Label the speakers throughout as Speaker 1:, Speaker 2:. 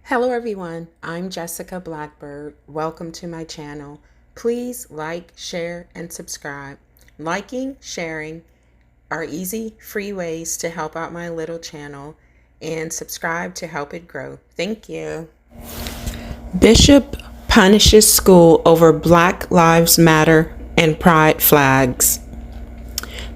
Speaker 1: Hello everyone, I'm Jessica Blackbird. Welcome to my channel. Please like, share, and subscribe. Liking, sharing are easy, free ways to help out my little channel, and subscribe to help it grow. Thank you. Bishop punishes school over Black Lives Matter and Pride flags.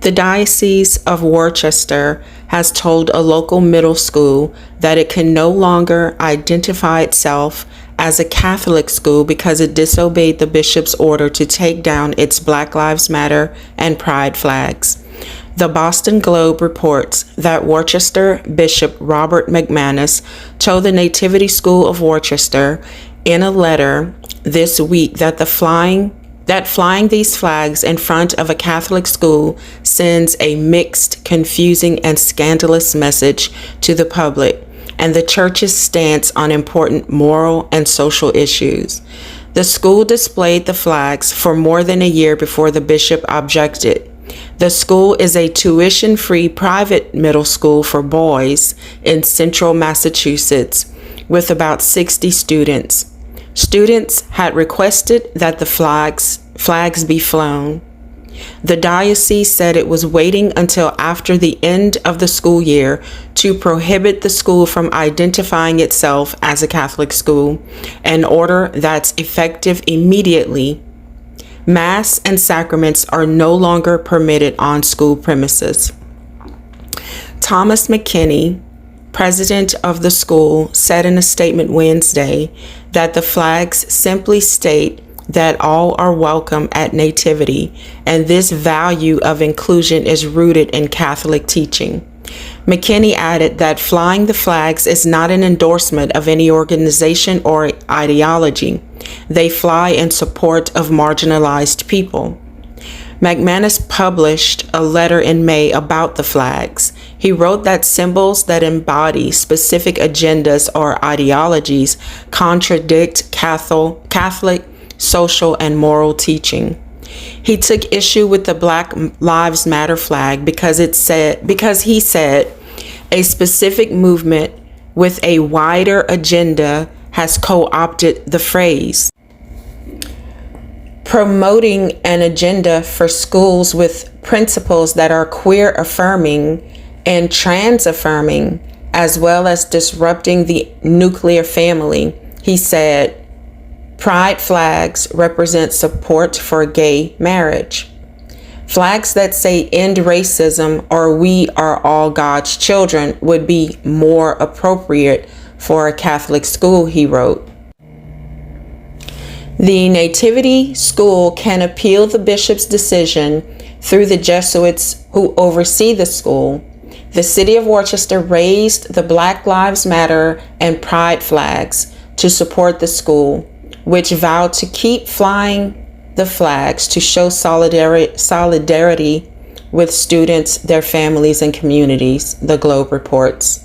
Speaker 1: The Diocese of Worcester has told a local middle school that it can no longer identify itself as a Catholic school because it disobeyed the bishop's order to take down its Black Lives Matter and Pride flags. The Boston Globe reports that Worcester Bishop Robert McManus told the Nativity School of Worcester in a letter this week that flying these flags in front of a Catholic school sends a mixed, confusing, and scandalous message to the public and the church's stance on important moral and social issues. The school displayed the flags for more than a year before the bishop objected. The school is a tuition-free private middle school for boys in central Massachusetts with about 60 students. Students had requested that the flags be flown. The diocese said it was waiting until after the end of the school year to prohibit the school from identifying itself as a Catholic school, an order that's effective immediately. Mass and sacraments are no longer permitted on school premises. Thomas McKinney, president of the school, said in a statement Wednesday that the flags simply state that all are welcome at Nativity, and this value of inclusion is rooted in Catholic teaching. McKinney added that flying the flags is not an endorsement of any organization or ideology. They fly in support of marginalized people. McManus published a letter in May about the flags. He wrote that symbols that embody specific agendas or ideologies contradict Catholic social and moral teaching. He took issue with the Black Lives Matter flag because he said a specific movement with a wider agenda has co-opted the phrase. Promoting an agenda for schools with principles that are queer affirming and trans affirming, as well as disrupting the nuclear family, he said. Pride flags represent support for gay marriage. Flags that say end racism or we are all God's children would be more appropriate for a Catholic school, he wrote. The Nativity School can appeal the bishop's decision through the Jesuits who oversee the school. The city of Worcester raised the Black Lives Matter and Pride flags to support the school, which vowed to keep flying the flags to show solidarity with students, their families, and communities, the Globe reports.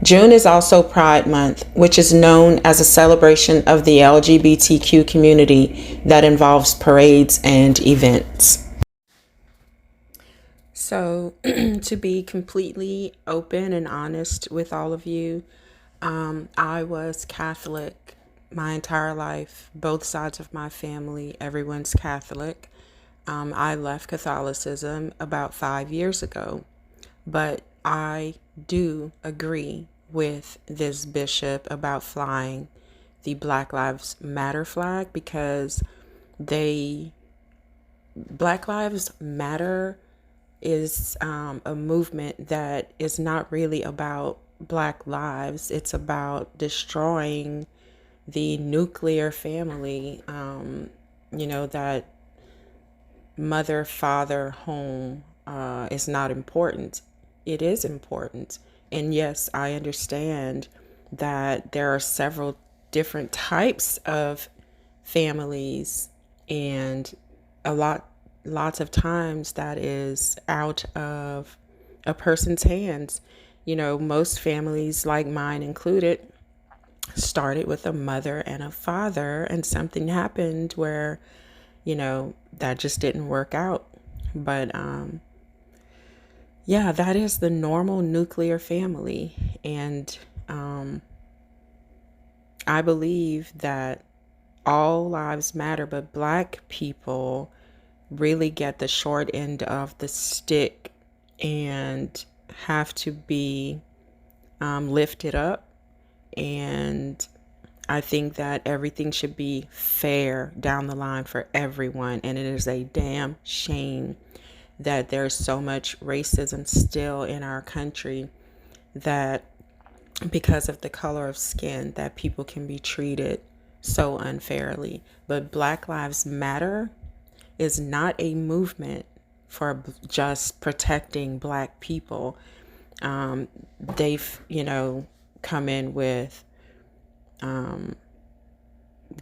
Speaker 1: June is also Pride Month, which is known as a celebration of the LGBTQ community that involves parades and events. So, to be completely open and honest with all of you, I was Catholic my entire life. Both sides of my family, everyone's Catholic. I left Catholicism about 5 years ago, but I do agree with this bishop about flying the Black Lives Matter flag because Black Lives Matter is a movement that is not really about Black lives. It's about destroying the nuclear family, that mother, father, home is not important. It is important. And yes, I understand that there are several different types of families, and lots of times that is out of a person's hands. Most families, like mine included, started with a mother and a father, and something happened where, that just didn't work out. But yeah, that is the normal nuclear family. And I believe that all lives matter, but Black people really get the short end of the stick and have to be lifted up. And I think that everything should be fair down the line for everyone. And it is a damn shame that there's so much racism still in our country, that because of the color of skin, that people can be treated so unfairly. But Black Lives Matter is not a movement for just protecting Black people. They've, come in with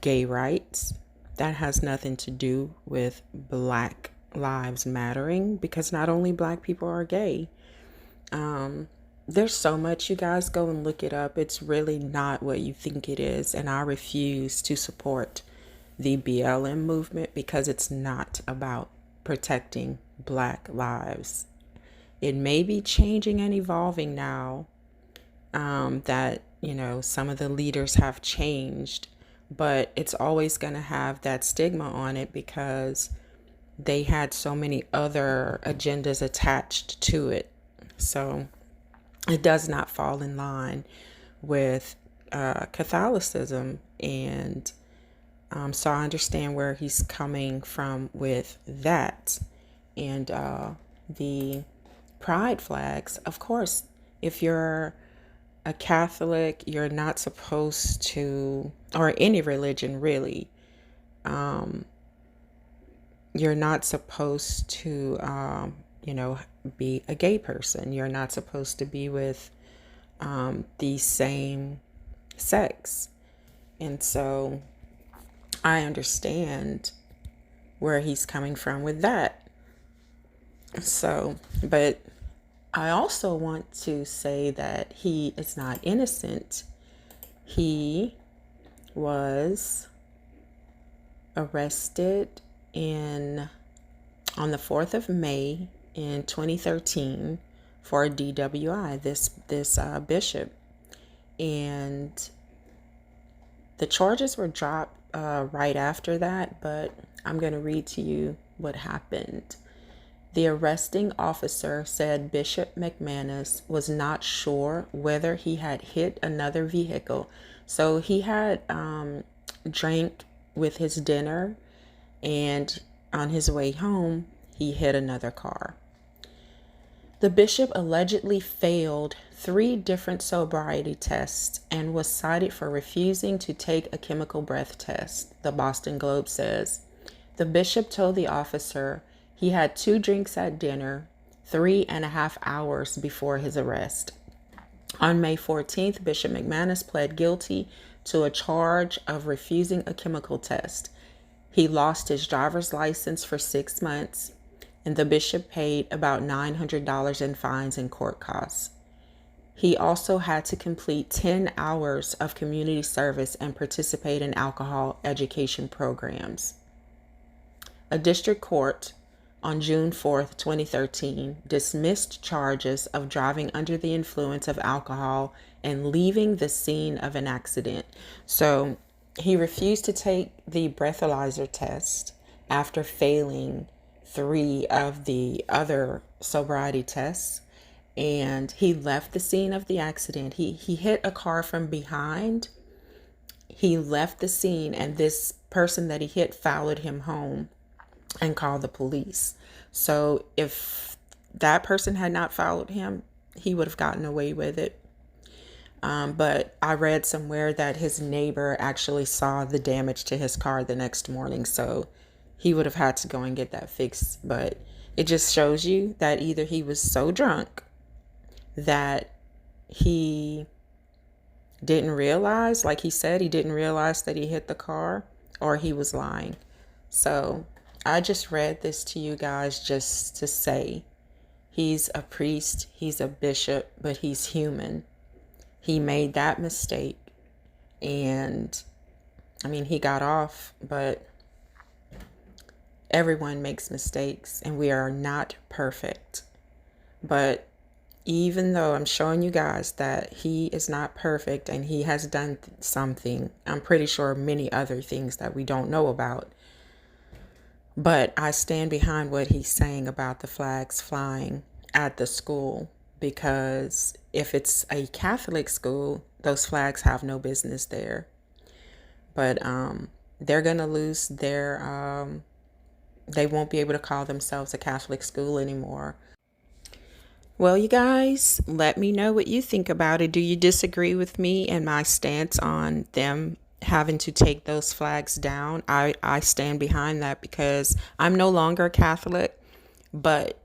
Speaker 1: gay rights. That has nothing to do with Black lives mattering, because not only Black people are gay. There's so much, you guys go and look it up. It's really not what you think it is. And I refuse to support the BLM movement because it's not about protecting Black lives. It may be changing and evolving now, that, some of the leaders have changed, but it's always going to have that stigma on it because they had so many other agendas attached to it. So it does not fall in line with Catholicism. And so I understand where he's coming from with that. And the pride flags, of course, if you're a Catholic, you're not supposed to, or any religion really, you're not supposed to, be a gay person. You're not supposed to be with the same sex. And so I understand where he's coming from with that. So, but I also want to say that he is not innocent. He was arrested on the 4th of May in 2013 for a DWI, this bishop. And the charges were dropped right after that, but I'm going to read to you what happened. The arresting officer said Bishop McManus was not sure whether he had hit another vehicle. So he had drank with his dinner, and on his way home, he hit another car. The bishop allegedly failed 3 different sobriety tests and was cited for refusing to take a chemical breath test, the Boston Globe says. The bishop told the officer he had 2 drinks at dinner 3.5 hours before his arrest. On May 14th, Bishop McManus pled guilty to a charge of refusing a chemical test. He lost his driver's license for 6 months, and the bishop paid about $900 in fines and court costs. He also had to complete 10 hours of community service and participate in alcohol education programs. A district court on June 4th, 2013, dismissed charges of driving under the influence of alcohol and leaving the scene of an accident. So he refused to take the breathalyzer test after failing 3 of the other sobriety tests, and he left the scene of the accident. He hit a car from behind. He left the scene, and this person that he hit followed him home and called the police. So if that person had not followed him, he would have gotten away with it. But I read somewhere that his neighbor actually saw the damage to his car the next morning, so he would have had to go and get that fixed. But it just shows you that either he was so drunk that he didn't realize, like he said, he didn't realize that he hit the car, or he was lying. So I just read this to you guys just to say he's a priest, he's a bishop, but he's human. He made that mistake, and I mean, he got off, but everyone makes mistakes and we are not perfect. But even though I'm showing you guys that he is not perfect and he has done something, I'm pretty sure many other things that we don't know about. But I stand behind what he's saying about the flags flying at the school, because if it's a Catholic school, those flags have no business there. But they're going to lose their, they won't be able to call themselves a Catholic school anymore. Well, you guys, let me know what you think about it. Do you disagree with me and my stance on them having to take those flags down? I stand behind that because I'm no longer Catholic, but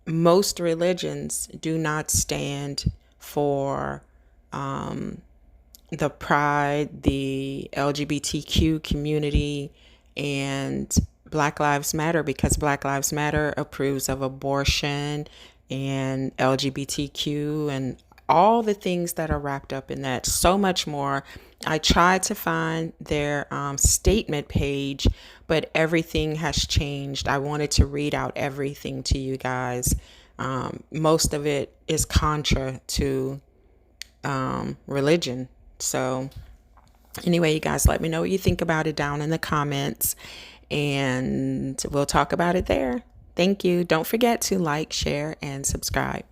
Speaker 1: most religions do not stand for the pride, the LGBTQ community, and Black Lives Matter, because Black Lives Matter approves of abortion and LGBTQ and all the things that are wrapped up in that. So much more. I tried to find their statement page, but everything has changed. I wanted to read out everything to you guys. Most of it is contra to religion. So anyway, you guys, let me know what you think about it down in the comments, and we'll talk about it there. Thank you. Don't forget to like, share, and subscribe.